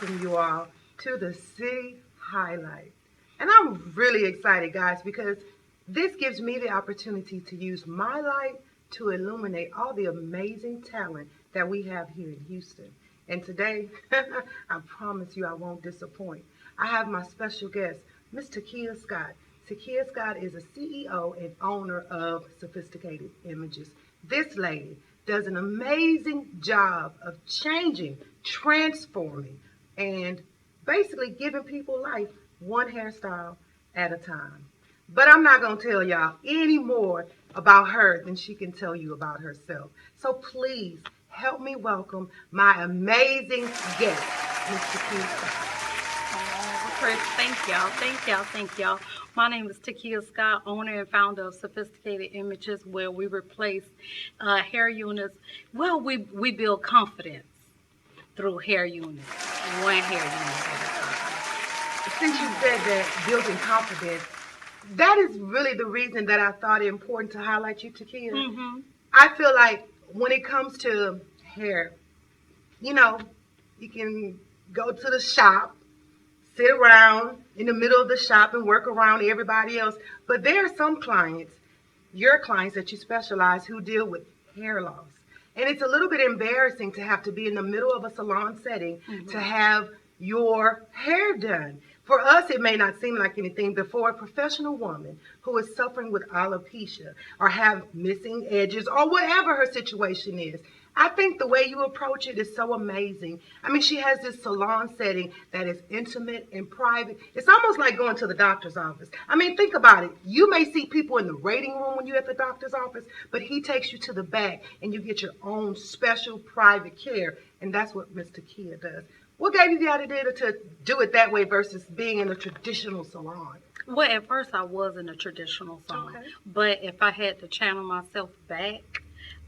welcome you all to the City Highlight. And I'm really excited, guys, because this gives me the opportunity to use my light to illuminate all the amazing talent that we have here in Houston. And today, I promise you I won't disappoint. I have my special guest, Miss Takia Scott. Takia Scott is a CEO and owner of Sophisticated Images. This lady does an amazing job of changing, transforming, and basically giving people life one hairstyle at a time. But I'm not going to tell y'all any more about her than she can tell you about herself. So please help me welcome my amazing guest, Miss Takia Scott. Oh, Kris, thank y'all. My name is Takia Scott, owner and founder of Sophisticated Images, where we replace hair units. Well, we build confidence through hair units, one hair unit at a time. Since you said that, building confidence, that is really the reason that I thought it important to highlight you, Takia. Mm-hmm. I feel like when it comes to hair, you know, you can go to the shop, sit around in the middle of the shop and work around everybody else. But there are some clients, your clients that you specialize, who deal with hair loss. And it's a little bit embarrassing to have to be in the middle of a salon setting to have your hair done. For us, it may not seem like anything, but for a professional woman who is suffering with alopecia or have missing edges or whatever her situation is, I think the way you approach it is so amazing. I mean, she has this salon setting that is intimate and private. It's almost like going to the doctor's office. I mean, think about it. You may see people in the waiting room when you're at the doctor's office, but he takes you to the back and you get your own special private care. And that's what Miss Takia does. What gave you the idea to do it that way versus being in a traditional salon? Well, at first I was in a traditional salon, but if I had to channel myself back,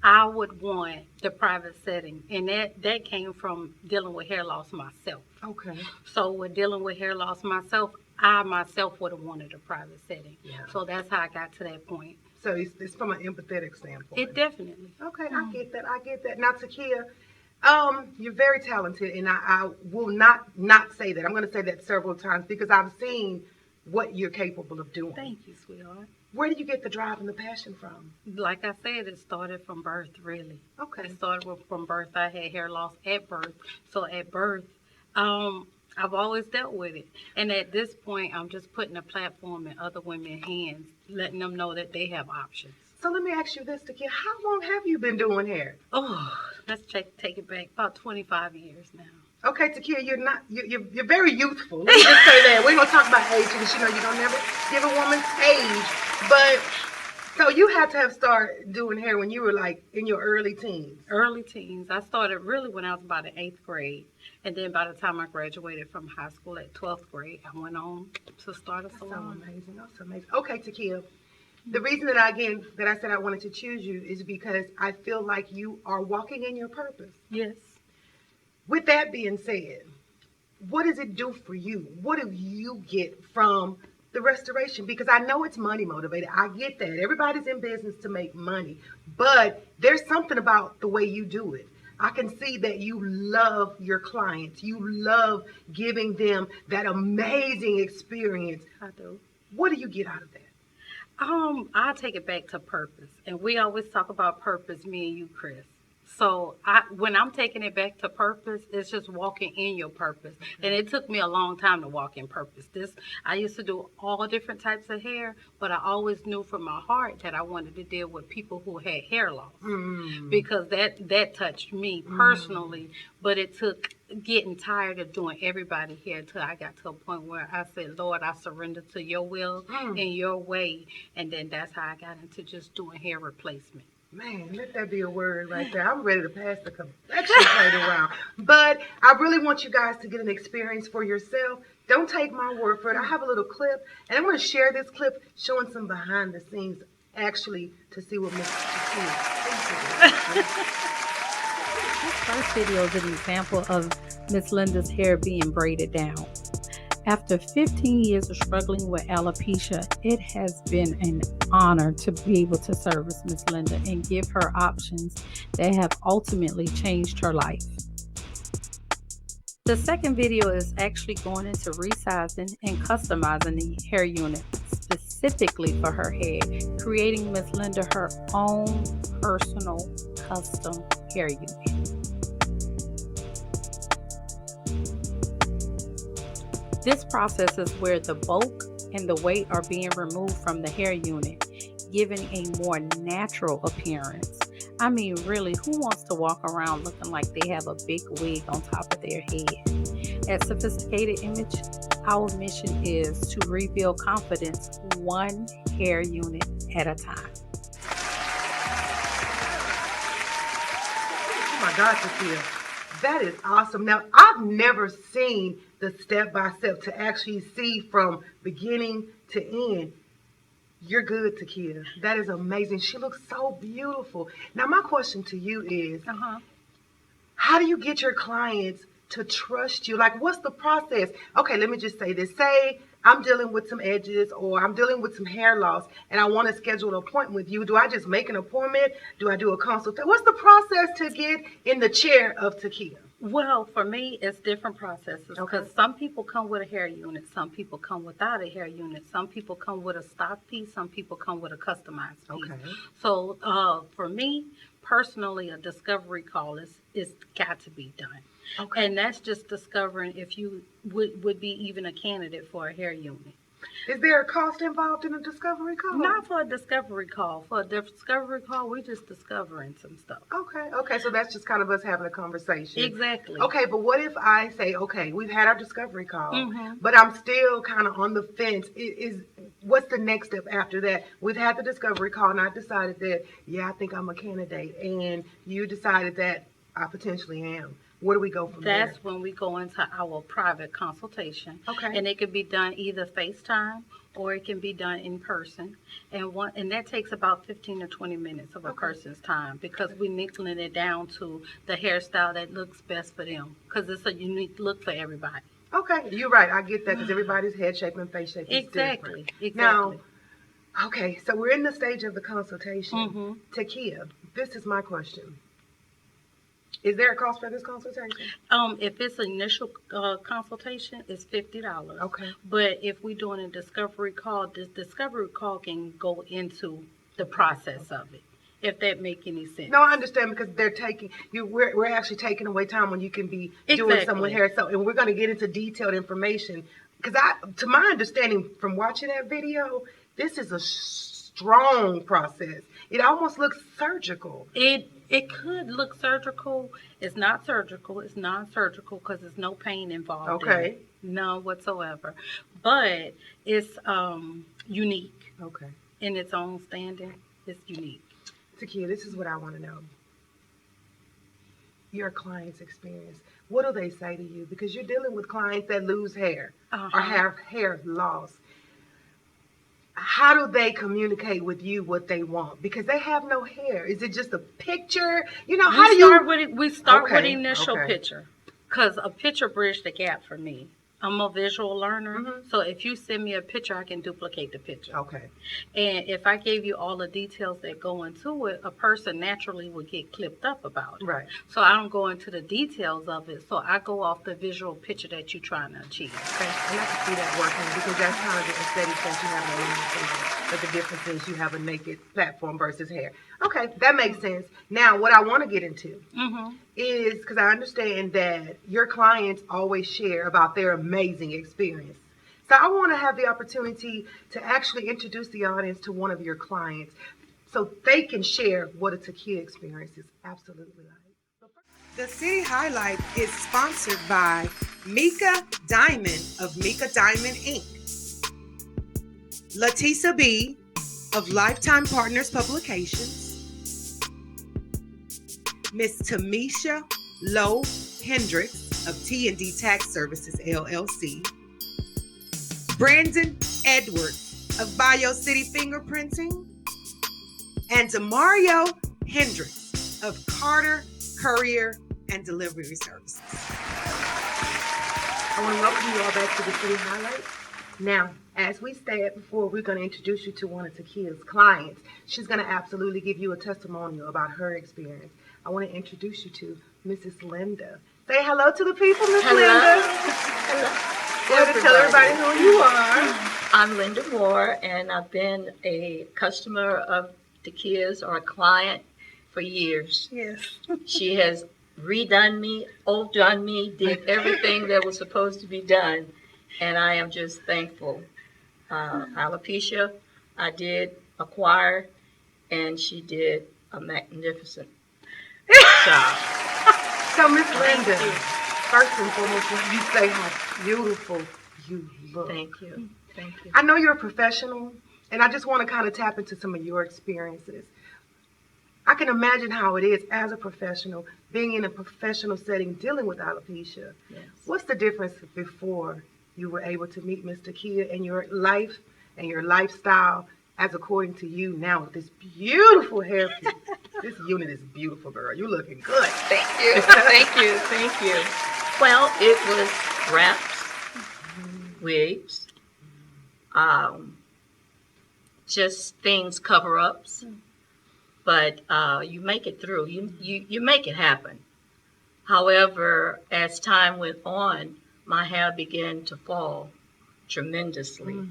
I would want the private setting, and that came from dealing with hair loss myself. Okay. So with dealing with hair loss myself, I myself would have wanted a private setting. Yeah. So that's how I got to that point. So it's from an empathetic standpoint. It definitely. Okay, I get that. Now, Takia, you're very talented, and I will not say that. I'm going to say that several times because I've seen what you're capable of doing. Thank you, sweetheart. Where did you get the drive and the passion from? Like I said, it started from birth, really. Okay. It started from birth. I had hair loss at birth. So at birth, I've always dealt with it. And at this point, I'm just putting a platform in other women's hands, letting them know that they have options. So let me ask you this, Takia. How long have you been doing hair? Oh, let's take it back. About 25 years now. Okay, Takia, you're very youthful. Let me just say that. We're gonna talk about age because you don't never give a woman's age. But so you had to have started doing hair when you were like in your early teens. Early teens. I started really when I was about in 8th grade. And then by the time I graduated from high school at 12th grade, I went on to start a salon. That's amazing. Okay, Takia. The reason that I said I wanted to choose you is because I feel like you are walking in your purpose. Yes. With that being said, what does it do for you? What do you get from the restoration? Because I know it's money motivated. I get that. Everybody's in business to make money. But there's something about the way you do it. I can see that you love your clients. You love giving them that amazing experience. I do. What do you get out of that? I take it back to purpose. And we always talk about purpose, me and you, Kris. So when I'm taking it back to purpose, it's just walking in your purpose. And it took me a long time to walk in purpose. I used to do all different types of hair, but I always knew from my heart that I wanted to deal with people who had hair loss. Because that touched me personally. But it took getting tired of doing everybody hair until I got to a point where I said, Lord, I surrender to your will and your way. And then that's how I got into just doing hair replacement. Man, let that be a word right there. I'm ready to pass the complexion plate around. But I really want you guys to get an experience for yourself. Don't take my word for it. I have a little clip, and I'm going to share this clip showing some behind the scenes, actually, to see what Miss Takia. This first video is an example of Miss Linda's hair being braided down. After 15 years of struggling with alopecia, it has been an honor to be able to service Miss Linda and give her options that have ultimately changed her life. The second video is actually going into resizing and customizing the hair unit specifically for her head, creating Miss Linda her own personal custom hair unit. This process is where the bulk and the weight are being removed from the hair unit, giving a more natural appearance. I mean, really, who wants to walk around looking like they have a big wig on top of their head? At Sophisticated Image, our mission is to rebuild confidence one hair unit at a time. Oh my God, Takia, that is awesome. Now, I've never seen the step-by-step to actually see from beginning to end. You're good, Takia. That is amazing. She looks so beautiful. Now, my question to you is, how do you get your clients to trust you? Like, what's the process? Okay, let me just say this. Say I'm dealing with some edges or I'm dealing with some hair loss and I want to schedule an appointment with you. Do I just make an appointment? Do I do a consultation? What's the process to get in the chair of Takia? Well, for me, it's different processes because some people come with a hair unit, some people come without a hair unit, some people come with a stock piece, some people come with a customized piece. Okay. So for me, personally, a discovery call is got to be done. Okay. And that's just discovering if you would be even a candidate for a hair unit. Is there a cost involved in a discovery call? Not for a discovery call. For a discovery call, we're just discovering some stuff. Okay, so that's just kind of us having a conversation. Exactly. Okay, but what if I say, okay, we've had our discovery call, but I'm still kind of on the fence. What's the next step after that? We've had the discovery call, and I decided that, yeah, I think I'm a candidate, and you decided that I potentially am. Where do we go from there? That's when we go into our private consultation. Okay. And it can be done either FaceTime or it can be done in person. And that takes about 15 to 20 minutes of a person's time because we're nickeling it down to the hairstyle that looks best for them because it's a unique look for everybody. Okay, you're right. I get that because everybody's head shape and face shape is different. Exactly. Now, okay, so we're in the stage of the consultation. Takia, this is my question. Is there a cost for this consultation? If it's an initial consultation, it's $50. Okay. But if we're doing a discovery call, this discovery call can go into the process of it, if that make any sense. No, I understand because they're taking you. We're actually taking away time when you can be doing someone's hair. So, and we're going to get into detailed information because to my understanding from watching that video, this is a strong process. It almost looks surgical. It could look surgical. It's not surgical. It's non-surgical because there's no pain involved. Okay. In it. None whatsoever. But it's unique. Okay. In its own standing, it's unique. Takia, this is what I want to know. Your client's experience. What do they say to you? Because you're dealing with clients that lose hair or have hair loss. How do they communicate with you what they want? Because they have no hair. Is it just a picture? You know, how do you... We start with initial picture. Because a picture bridged the gap for me. I'm a visual learner. So if you send me a picture, I can duplicate the picture. Okay. And if I gave you all the details that go into it, a person naturally would get clipped up about it. Right. So I don't go into the details of it. So I go off the visual picture that you're trying to achieve. Okay. And I can see that working because that's kind of the aesthetic that you have on your but the difference is you have a naked platform versus hair. Okay, that makes sense. Now, what I want to get into is, because I understand that your clients always share about their amazing experience. So I want to have the opportunity to actually introduce the audience to one of your clients so they can share what a Takia experience is absolutely like. The City Highlight is sponsored by Mika Diamond of Mika Diamond Inc., Latisa B. of Lifetime Partners Publications, Miss Tamisha Lowe Hendricks of T&D Tax Services, LLC, Brandon Edwards of BioCity Fingerprinting, and Demario Hendricks of Carter Courier and Delivery Services. I want to welcome you all back to the City Highlight. Now, as we said before, we're going to introduce you to one of Takia's clients. She's going to absolutely give you a testimonial about her experience. I want to introduce you to Mrs. Linda. Say hello to the people, Miss Hello. Linda. Hello. Go ahead and tell everybody who you are. I'm Linda Moore, and I've been a customer of Takia's or a client for years. Yes. She has redone me, overdone me, did everything that was supposed to be done, and I am just thankful. Alopecia, I did acquire, and she did a magnificent job. So, Miss Thank Linda, you. first and foremost, let me say how beautiful you look. Thank you. Thank you. I know you're a professional, and I just want to kind of tap into some of your experiences. I can imagine how it is as a professional, being in a professional setting, dealing with alopecia. Yes. What's the difference before you were able to meet Miss Takia and your life and your lifestyle as according to you now with this beautiful hairpiece? This unit is beautiful, girl. You looking good. Thank you. Thank you. Thank you. Well, it was wraps, wigs, just things, cover-ups. But you make it through. You make it happen. However, as time went on, my hair began to fall tremendously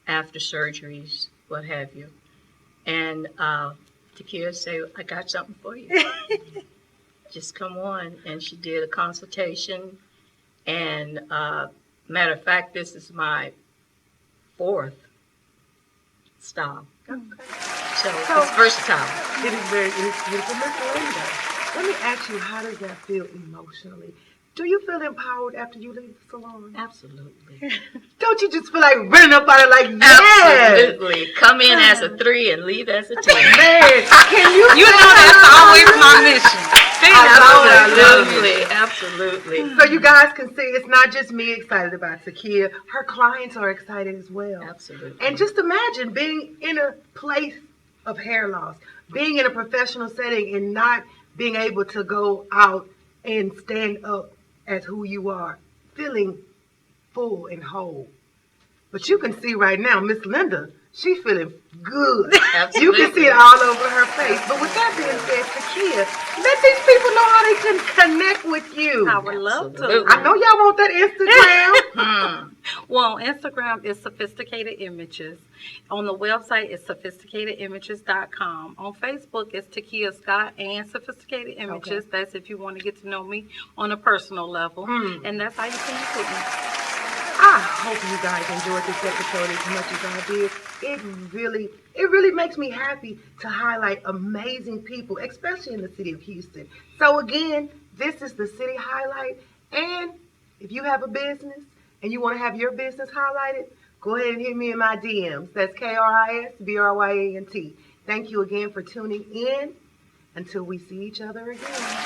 after surgeries, what have you. And Takia said, I got something for you. Just come on. And she did a consultation. And matter of fact, this is my fourth style. Okay. So it's versatile. It is beautiful. Miss Linda, let me ask you, how does that feel emotionally? Do you feel empowered after you leave the salon? Absolutely. Don't you just feel like running up out of like, yes! Absolutely. Come in as a 3 and leave as a 10. Man, can you You know that's always my mission. Absolutely. Absolutely. So you guys can see it's not just me excited about Takia. Her clients are excited as well. Absolutely. And just imagine being in a place of hair loss, being in a professional setting and not being able to go out and stand up as who you are, feeling full and whole. But you can see right now, Miss Linda, she's feeling good. Absolutely. You can see it all over her face. But with that being said, Takia, let these people know how they can connect with you. I would love to. Absolutely. I know y'all want that Instagram. Well, on Instagram is Sophisticated Images. On the website is sophisticatedimages.com. On Facebook is Takia Scott and Sophisticated Images. Okay. That's if you want to get to know me on a personal level. And that's how you connect with me. I hope you guys enjoyed this episode as much as I did. It really makes me happy to highlight amazing people, especially in the city of Houston. So again, this is the City Highlight. And if you have a business and you want to have your business highlighted, go ahead and hit me in my DMs. That's KrisBryant. Thank you again for tuning in. Until we see each other again.